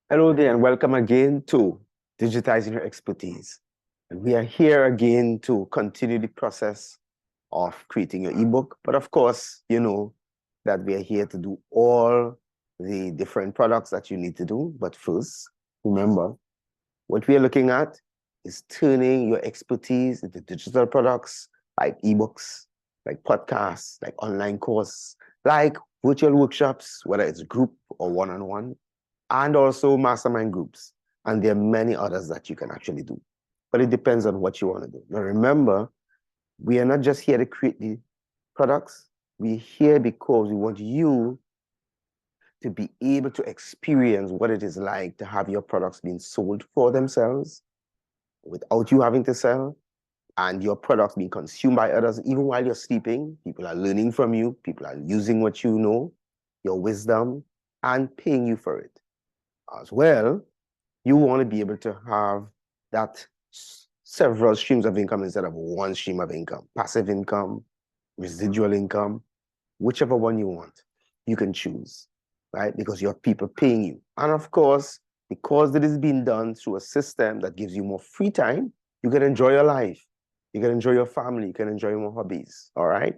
Hello there, and welcome again to Digitizing Your Expertise. And we are here again to continue the process of creating your ebook. But of course, you know that we are here to do all the different products that you need to do. But first, remember, what we are looking at is turning your expertise into digital products like ebooks, like podcasts, like online course, like virtual workshops, whether it's group or one-on-one, and also mastermind groups. And there are many others that you can actually do. But it depends on what you want to do. Now, remember, we are not just here to create the products. We're here because we want you to be able to experience what it is like to have your products being sold for themselves without you having to sell, and your products being consumed by others. Even while you're sleeping, people are learning from you, people are using what you know, your wisdom, and paying you for it. As well, you want to be able to have that several streams of income instead of one stream of income. Passive income, residual income, whichever one you want, you can choose, right? Because you have people paying you. And of course, because it is being done through a system that gives you more free time, you can enjoy your life. You can enjoy your family. You can enjoy more hobbies, all right?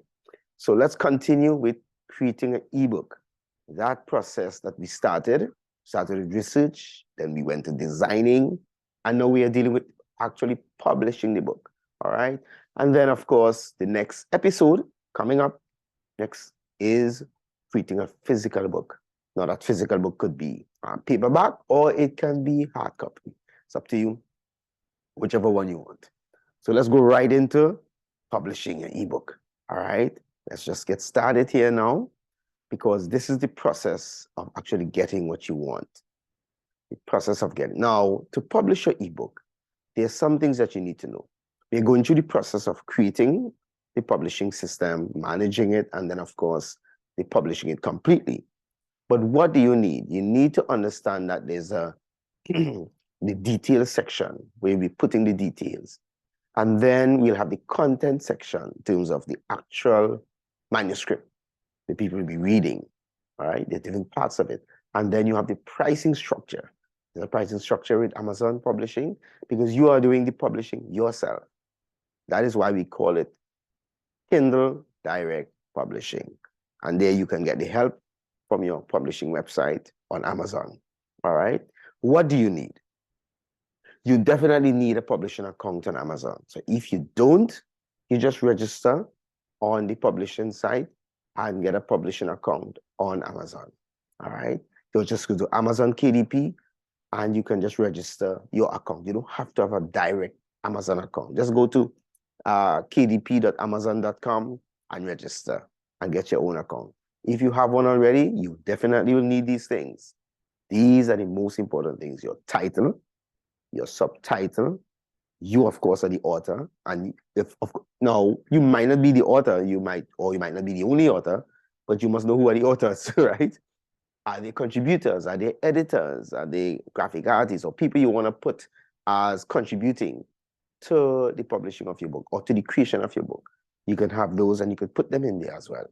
So let's continue with creating an ebook. That process that we started with research, then we went to designing, and now we are dealing with actually publishing the book, all right? And then, of course, the next episode coming up next is creating a physical book. Now, that physical book could be paperback or it can be hard copy. It's up to you, whichever one you want. So let's go right into publishing an ebook, all right? Let's just get started here now, because this is the process of actually getting what you want. The process of getting. Now, to publish your ebook, there's some things that you need to know. We're going through the process of creating the publishing system, managing it, and then, of course, the publishing it completely. But what do you need? You need to understand that there's a the details section where we're putting the details. And then we'll have the content section in terms of the actual manuscript that people will be reading, all right? There are different parts of it. And then you have the pricing structure. There's a pricing structure with Amazon Publishing because you are doing the publishing yourself. That is why we call it Kindle Direct Publishing. And there you can get the help from your publishing website on Amazon, all right? What do you need? You definitely need a publishing account on Amazon. So if you don't, you just register on the publishing site and get a publishing account on Amazon, all right? You'll just go to Amazon KDP and you can just register your account. You don't have to have a direct Amazon account. Just go to kdp.amazon.com and register and get your own account. If you have one already, you definitely will need these things. These are the most important things: your title, your subtitle. You, of course, are the author, and now you might not be the author, you might not be the only author, but you must know who are the authors, right? Are they contributors? Are they editors? Are they graphic artists or people you want to put as contributing to the publishing of your book or to the creation of your book? You can have those and you can put them in there as well.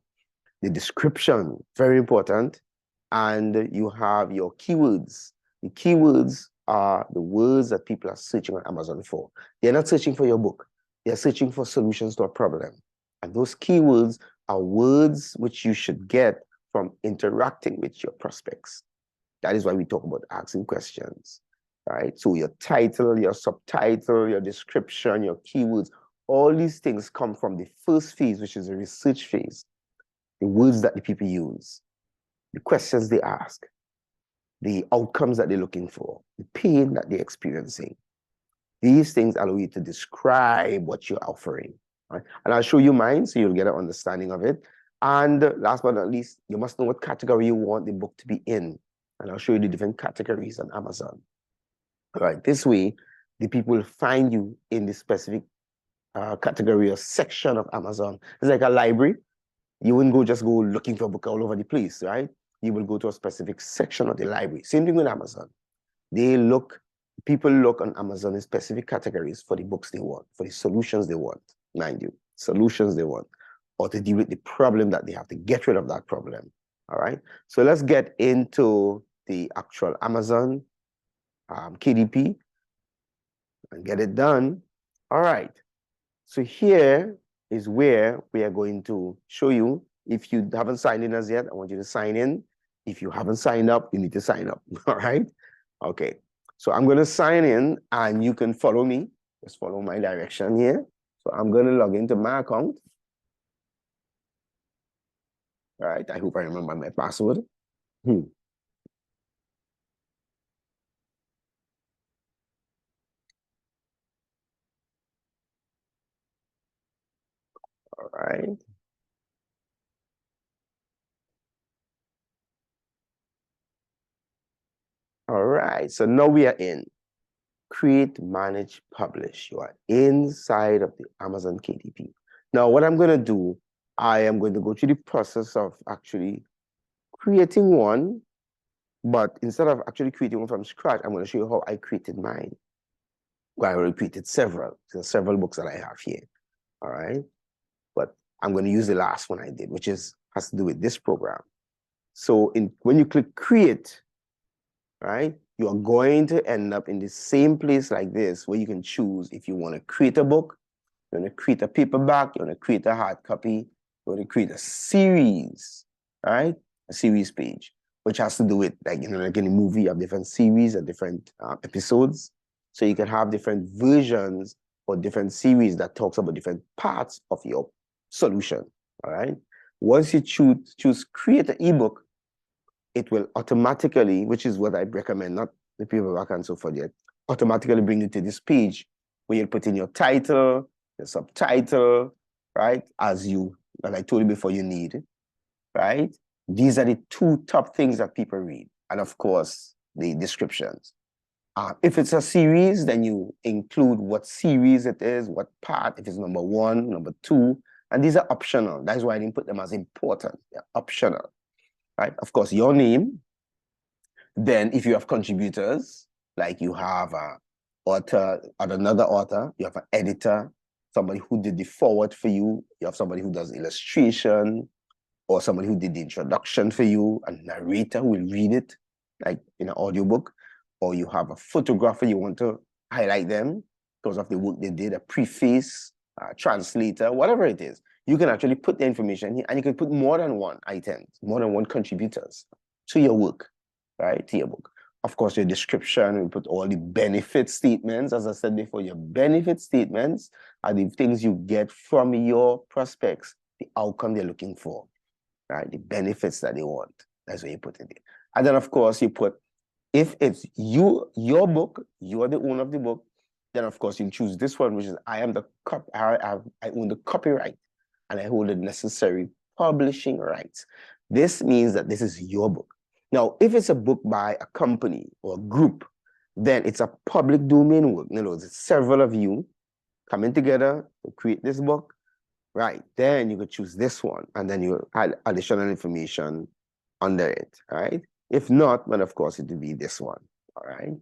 The description, very important. And you have your keywords. The keywords are the words that people are searching on Amazon for. They're not searching for your book. They're searching for solutions to a problem. And those keywords are words which you should get from interacting with your prospects. That is why we talk about asking questions, right? So your title, your subtitle, your description, your keywords, all these things come from the first phase, which is the research phase. The words that the people use, the questions they ask, the outcomes that they're looking for, the pain that they're experiencing. These things allow you to describe what you're offering, right? And I'll show you mine so you'll get an understanding of it. And last but not least, you must know what category you want the book to be in. And I'll show you the different categories on Amazon. All right, this way, the people will find you in the specific category or section of Amazon. It's like a library. You wouldn't just go looking for a book all over the place, right? You will go to a specific section of the library. Same thing with Amazon. People look on Amazon in specific categories for the books they want, for the solutions they want, mind you, solutions they want, or to deal with the problem that they have to get rid of that problem, all right? So let's get into the actual Amazon KDP and get it done. All right. So here is where we are going to show you. If you haven't signed in as yet, I want you to sign in. If you haven't signed up, you need to sign up. All right. Okay. So I'm going to sign in and you can follow me. Just follow my direction here. So I'm going to log into my account. All right. I hope I remember my password. All right. All right. So now we are in. Create, manage, publish. You are inside of the Amazon KDP. Now, what I'm going to do, I am going to go through the process of actually creating one, but instead of actually creating one from scratch, I'm going to show you how I created mine. Well, I already created several. So several books that I have here. All right. But I'm going to use the last one I did, which has to do with this program. So when you click create, right, you are going to end up in the same place like this where you can choose if you want to create a book, you want to create a paperback, you want to create a hard copy, you want to create a series, right? A series page, which has to do with, like, like in a movie, you have different series or different episodes. So you can have different versions or different series that talks about different parts of your solution, all right? Once you choose create an ebook, it will automatically, which is what I recommend, not the paperback and so forth yet, automatically bring you to this page where you put in your title, the subtitle, right? As I told you before, you need, right? These are the two top things that people read. And of course, the descriptions. If it's a series, then you include what series it is, what part, if it's number 1, number 2, and these are optional. That's why I didn't put them as important. They're optional, right? Of course, your name. Then if you have contributors, like you have an author, another author, you have an editor, somebody who did the forward for you, you have somebody who does illustration, or somebody who did the introduction for you, a narrator who will read it, like in an audiobook, or you have a photographer, you want to highlight them because of the work they did, a preface, a translator, whatever it is. You can actually put the information here, and you can put more than one item, more than one contributors to your work, right, to your book. Of course, your description, we put all the benefit statements. As I said before, your benefit statements are the things you get from your prospects, the outcome they're looking for, right? The benefits that they want. That's what you put in there. And then, of course, you put, if it's your book, you are the owner of the book, then, of course, you choose this one, which is I own the copyright, and I hold the necessary publishing rights. This means that this is your book. Now, if it's a book by a company or a group, then it's a public domain work. In other words, it's several of you coming together to create this book, right? Then you could choose this one, and then you add additional information under it, right? If not, then of course it would be this one, all right?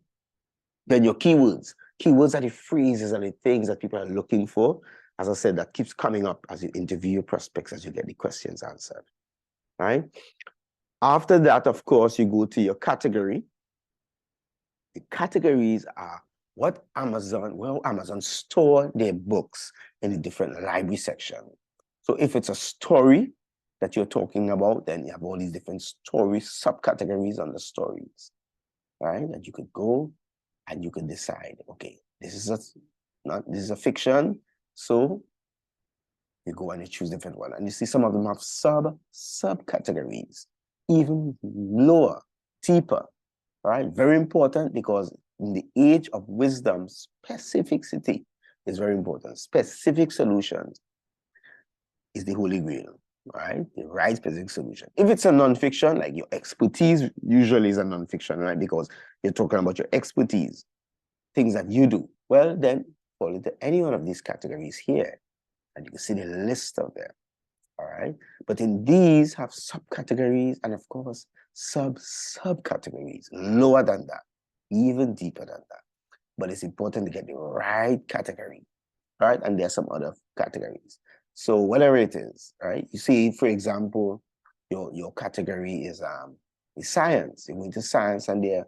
Then your keywords. Keywords are the phrases and the things that people are looking for. As I said, that keeps coming up as you interview your prospects, as you get the questions answered, right? After that, of course, you go to your category. The categories are well, Amazon store their books in the different library section. So if it's a story that you're talking about, then you have all these different story subcategories on the stories, right? That you could go and you can decide, okay, this is a fiction, so you go and you choose different one. And you see some of them have subcategories, even lower, deeper, right? Very important, because in the age of wisdom, specificity is very important. Specific solutions is the holy grail, right? The right specific solution. If it's a nonfiction, like your expertise usually is a nonfiction, right? Because you're talking about your expertise, things that you do. Well, then fall into any one of these categories here, and you can see the list of them, all right? But in these have subcategories and, of course, subcategories lower than that, even deeper than that. But it's important to get the right category, right? And there are some other categories. So whatever it is, right? You see, for example, your category is science. You go into science, and there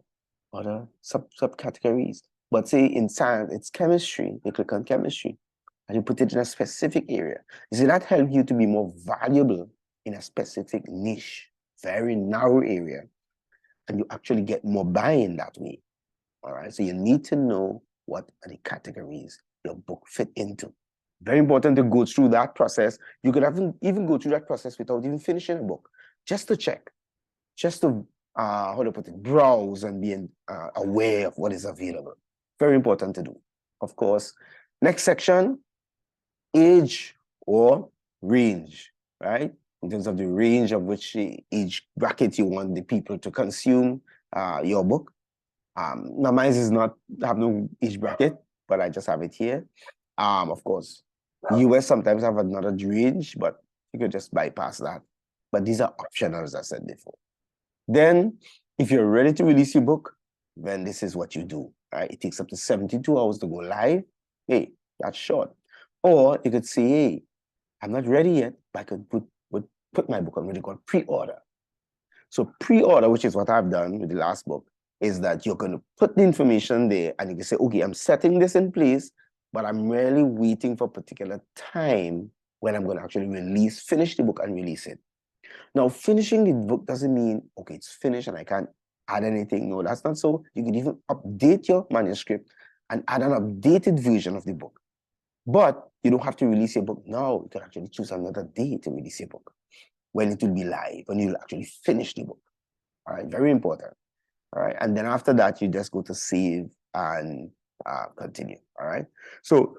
other subcategories. But say in science, it's chemistry. You click on chemistry and you put it in a specific area. You see, that helps you to be more valuable in a specific niche, very narrow area, and you actually get more buy-in that way. All right. So you need to know what are the categories your book fit into. Very important to go through that process. You could even go through that process without even finishing a book, just to check, just to how to put it, browse and be aware of what is available. Very important to do. Of course, next section, age or range, right? In terms of the range of which age bracket you want the people to consume your book. Now mine is not have no age bracket, but I just have it here. Of course, US sometimes have another range, but you could just bypass that. But these are optional, as I said before. Then, if you're ready to release your book, then this is what you do. Right? It takes up to 72 hours to go live. Hey, that's short. Or you could say, hey, I'm not ready yet, but I could put my book on what they call pre-order. So pre-order, which is what I've done with the last book, is that you're going to put the information there and you can say, okay, I'm setting this in place, but I'm really waiting for a particular time when I'm going to actually finish the book and release it. Now, finishing the book doesn't mean, okay, it's finished and I can't add anything. No, that's not so. You can even update your manuscript and add an updated version of the book. But you don't have to release your book now. You can actually choose another day to release your book, when it will be live, when you'll actually finish the book. All right, very important. All right, and then after that, you just go to save and continue. All right, so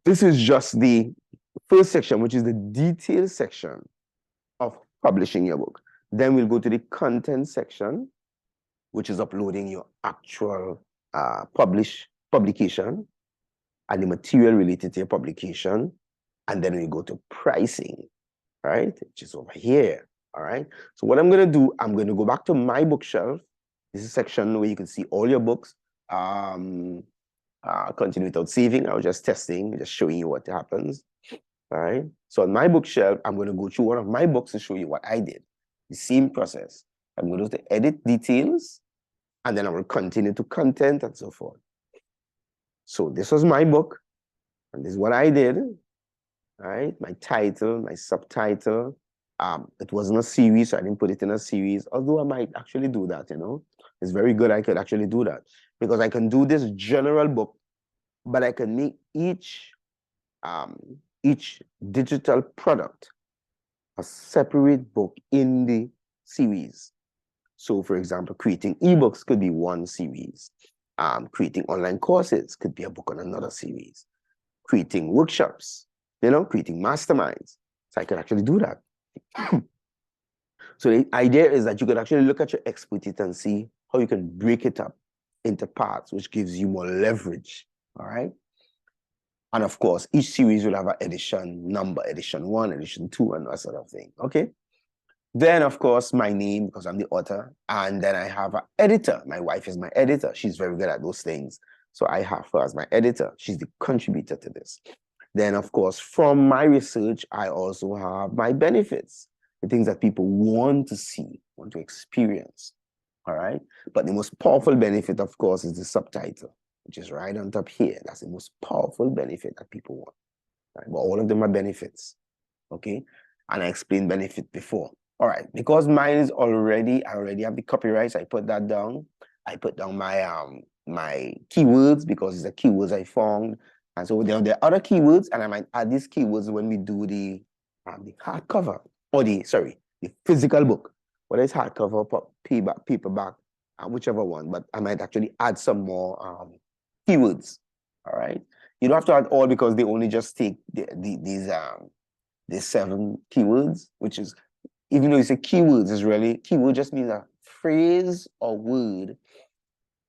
this is just the first section, which is the detail section of publishing your book. Then we'll go to the content section, which is uploading your actual publication and the material related to your publication. And then we go to pricing, right? Which is over here. All right. So what I'm going to do, I'm going to go back to my bookshelf. This is a section where you can see all your books. Continue without saving. I was just testing, just showing you what happens. All right. So on my bookshelf, I'm going to go through one of my books to show you what I did. The same process. I'm going to edit details, and then I will continue to content and so forth. So this was my book, and this is what I did. All right. My title, my subtitle. It wasn't a series, so I didn't put it in a series, although I might actually do that, you know. It's very good I could actually do that, because I can do this general book, but I can make each digital product a separate book in the series. So for example, creating ebooks could be one series. Creating online courses could be a book on another series. Creating workshops, you know, creating masterminds. So I could actually do that. So the idea is that you can actually look at your expertise and see how you can break it up into parts, which gives you more leverage. All right. And of course, each series will have an edition number, edition 1, edition 2, and that sort of thing. Okay. Then, of course, my name, because I'm the author. And then I have an editor. My wife is my editor. She's very good at those things. So I have her as my editor. She's the contributor to this. Then, of course, from my research, I also have my benefits, the things that people want to see, want to experience. All right. But the most powerful benefit, of course, is the subtitle, which is right on top here. That's the most powerful benefit that people want. Right? But all of them are benefits. Okay. And I explained benefit before. All right. Because mine is I already have the copyrights. I put that down. I put down my my keywords, because it's the keywords I found. And so there are other keywords, and I might add these keywords when we do the hardcover, or the physical book, whether it's hardcover, paperback, whichever one. But I might actually add some more keywords. All right. You don't have to add all, because they only just take these 7 keywords, which is, even though you say keywords, is really, keyword just means a phrase or word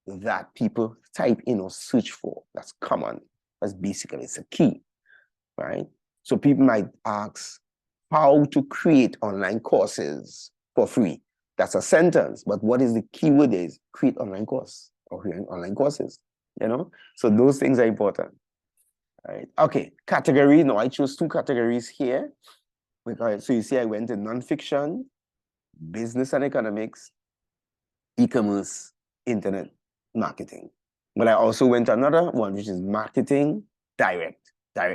that people type in or search for. That's common. That's basically, it's a key, right? So people might ask how to create online courses for free. That's a sentence, but what is the keyword is create online course or create online courses, you know? So those things are important, right? Okay, category. Now I chose 2 categories here. Because, so you see, I went to nonfiction, business and economics, e-commerce, internet marketing. But I also went to another one, which is marketing direct,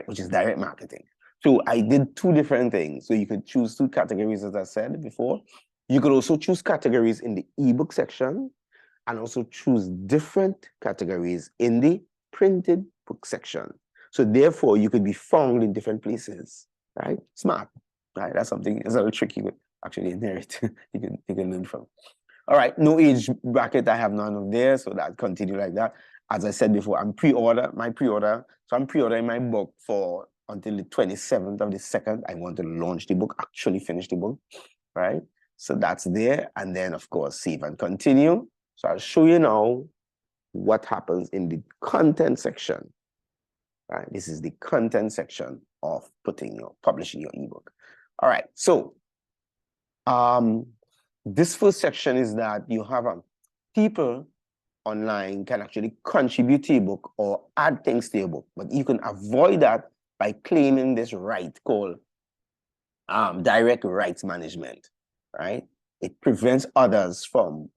which is direct marketing. So I did two different things. So you could choose two categories, as I said before. You could also choose categories in the ebook section and also choose different categories in the printed book section. So therefore, you could be found in different places, right? Smart, right? That's something, it's a little tricky, but actually inherit. you can learn from. All right, no age bracket, I have none of there, so that continue like that. As I said before, I'm pre-ordering my book for until the 27th of the 2nd. I want to launch the book, actually finish the book, right? So that's there, and then of course, save and continue. So I'll show you now what happens in the content section, right? This is the content section of publishing your ebook. All right, so this first section is that you have people online can actually contribute to your book or add things to your book, but you can avoid that by claiming this right called direct rights management, right? It prevents others from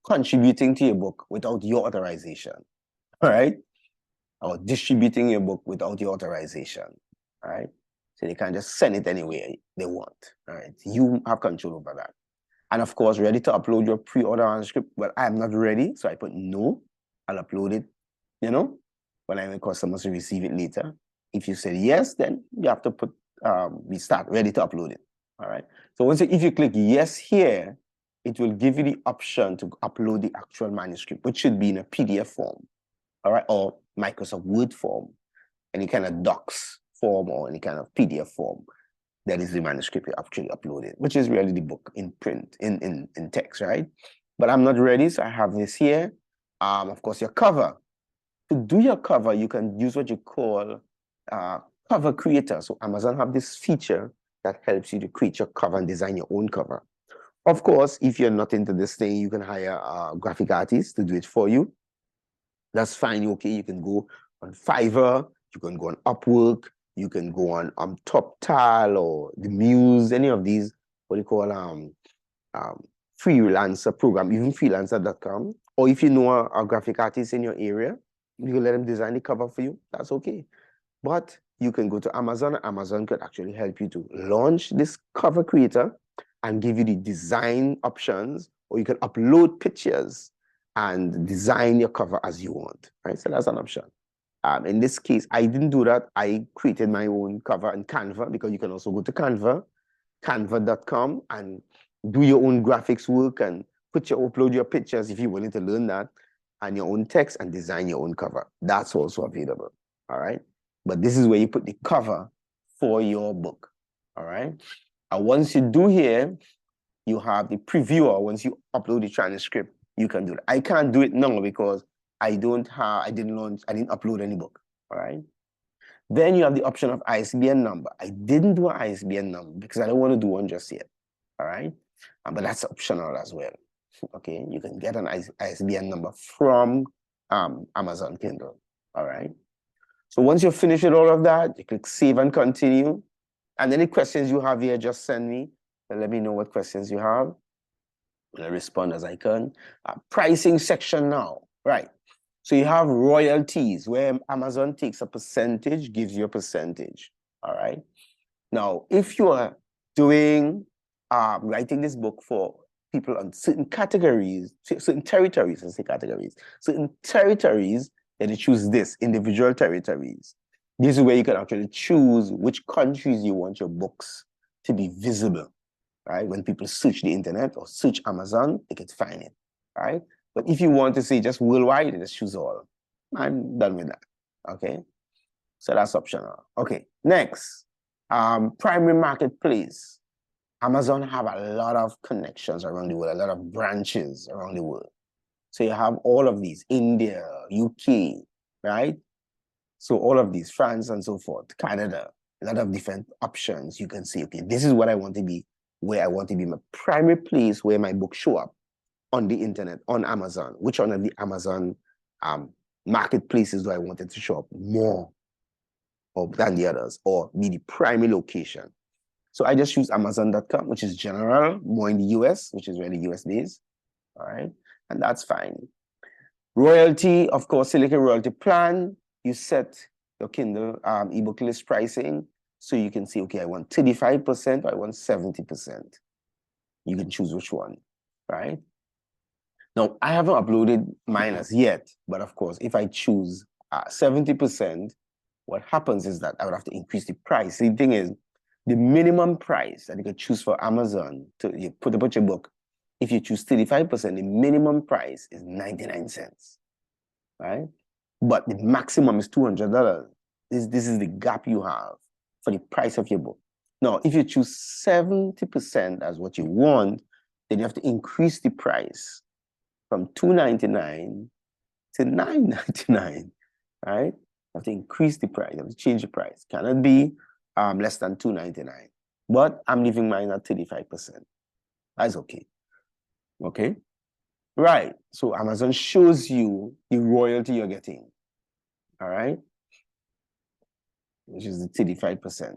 contributing to your book without your authorization, all right? Or distributing your book without your authorization, all right? So they can just send it anywhere they want, all right? You have control over that. And of course, ready to upload your pre-order manuscript. Well, I'm not ready, so I put no. I'll upload it, when I want customers to receive it later. If you say yes, then you have to put, we start ready to upload it, all right? So if you click yes here, it will give you the option to upload the actual manuscript, which should be in a PDF form, all right, or Microsoft Word form, any kind of docs form or any kind of PDF form. That is the manuscript you actually uploaded, which is really the book in print, in text, right? But I'm not ready, so I have this here. Of course, your cover. To do your cover, you can use what you call cover creator. So Amazon have this feature that helps you to create your cover and design your own cover. Of course, if you're not into this thing, you can hire a graphic artist to do it for you. That's fine, okay? You can go on Fiverr, you can go on Upwork, you can go on TopTal or the Muse, any of these, what do you call freelancer program, even freelancer.com. Or if you know a graphic artist in your area, you can let them design the cover for you. That's okay. But you can go to Amazon. Amazon could actually help you to launch this cover creator and give you the design options, or you can upload pictures and design your cover as you want, right? So that's an option. In this case, I didn't do that. I created my own cover in Canva, because you can also go to canva.com, and do your own graphics work and upload your pictures if you're willing to learn that, and your own text, and design your own cover. That's also available, all right? But this is where you put the cover for your book, all right? And once you do here, you have the previewer. Once you upload the transcript, you can do it. I can't do it now because I didn't upload any book, all right? Then you have the option of ISBN number. I didn't do an ISBN number because I don't want to do one just yet, all right? But that's optional as well, okay? You can get an ISBN number from Amazon Kindle, all right? So once you're finished with all of that, you click save and continue. And any questions you have here, just send me and let me know what questions you have. I'll respond as I can. Pricing section now, right? So you have royalties where Amazon takes a percentage, gives you a percentage, all right? Now, if you are doing, writing this book for people on certain categories, certain territories, certain territories, then you choose this, individual territories. This is where you can actually choose which countries you want your books to be visible, right? When people search the internet or search Amazon, they can find it, right? But if you want to say just worldwide, just choose all. I'm done with that, okay? So that's optional. Okay, next, primary marketplace. Amazon have a lot of connections around the world, a lot of branches around the world. So you have all of these, India, UK, right? So all of these, France and so forth, Canada, a lot of different options. You can say, okay, this is what I want to be, where I want to be my primary place where my books show up on the internet, on Amazon. Which one of the Amazon marketplaces do I want it to show up more than the others, or be the primary location? So I just choose Amazon.com, which is general, more in the US, which is really US based. All right. And that's fine. Royalty, of course, select a royalty plan. You set your Kindle ebook list pricing. So you can say, okay, I want 35%, I want 70%. You can choose which one, right? Now, I haven't uploaded mine as yet, but of course, if I choose 70%, what happens is that I would have to increase the price. The thing is, the minimum price that you can choose for Amazon to you put up your book, if you choose 35%, the minimum price is 99 cents, right? But the maximum is $200. This is the gap you have for the price of your book. Now, if you choose 70% as what you want, then you have to increase the price from $2.99 to $9.99, right? You have to increase the price. You have to change the price. Cannot be less than $2.99. But I'm leaving mine at 35%. That's okay. Okay? Right. So Amazon shows you the royalty you're getting. All right? Which is the 35%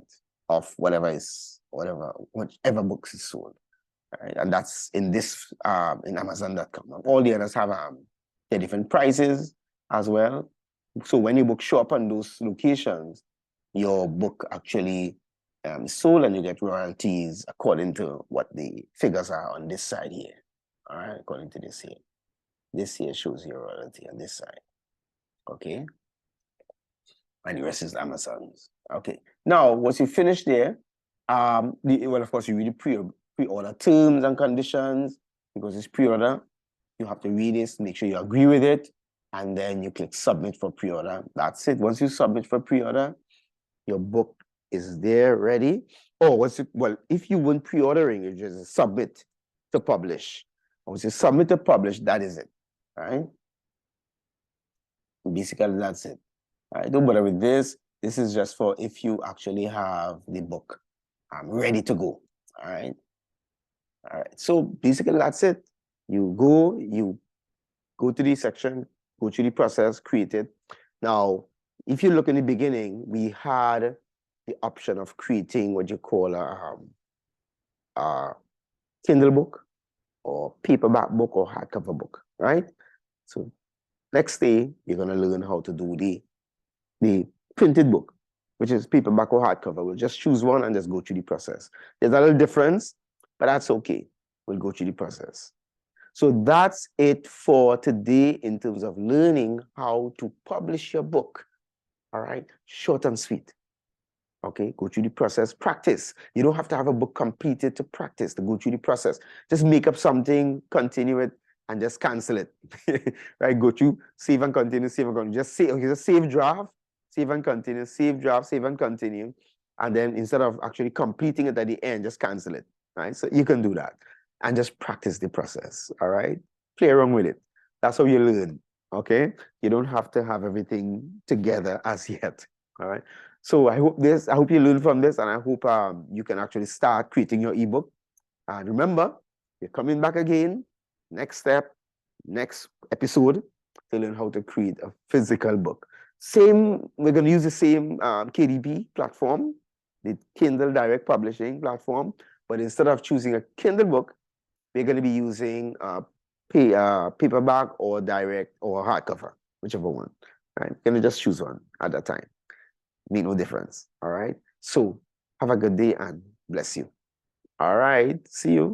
of whichever books is sold. Right? And that's in this in Amazon.com. All the others have their different prices as well. So when your book show up on those locations, your book actually is sold and you get royalties according to what the figures are on this side here. All right, according to this here. This here shows your royalty on this side. Okay. And the rest is Amazon's. Okay. Now, once you finish there, well, of course, you read the pre-order terms and conditions because it's pre-order. You have to read this, make sure you agree with it, and then you click submit for pre-order. That's it. Once you submit for pre-order, your book is there ready. Well, if you weren't pre-ordering, you just submit to publish. Once you submit to publish, that is it. All right. Basically, that's it. All right, don't bother with this. This is just for if you actually have the book ready to go. All right. All right. So basically, that's it. You go to the section, go through the process, create it. Now, if you look in the beginning, we had the option of creating what you call a Kindle book or paperback book or hardcover book, right? So next day, you're going to learn how to do the printed book, which is paperback or hardcover. We'll just choose one and just go through the process. There's a little difference, but that's okay. We'll go through the process. So that's it for today in terms of learning how to publish your book. All right, short and sweet. Okay, go through the process, practice. You don't have to have a book completed to practice, to go through the process. Just make up something, continue it, and just cancel it. Right, go through, save and continue, save and continue. Just say, okay, just save draft, save and continue, save draft, save and continue. And then instead of actually completing it at the end, just cancel it, right? So you can do that and just practice the process, all right? Play around with it. That's how you learn, okay? You don't have to have everything together as yet, all right? So I hope you learn from this, and I hope you can actually start creating your ebook. And remember, you're coming back again, next step, next episode, to learn how to create a physical book. We're going to use the same KDP platform, the Kindle Direct Publishing platform, but instead of choosing a Kindle book, we're going to be using paperback or direct or hardcover, whichever one. Right? You're going to just choose one at that time. Make no difference. All right. So have a good day and bless you. All right. See you.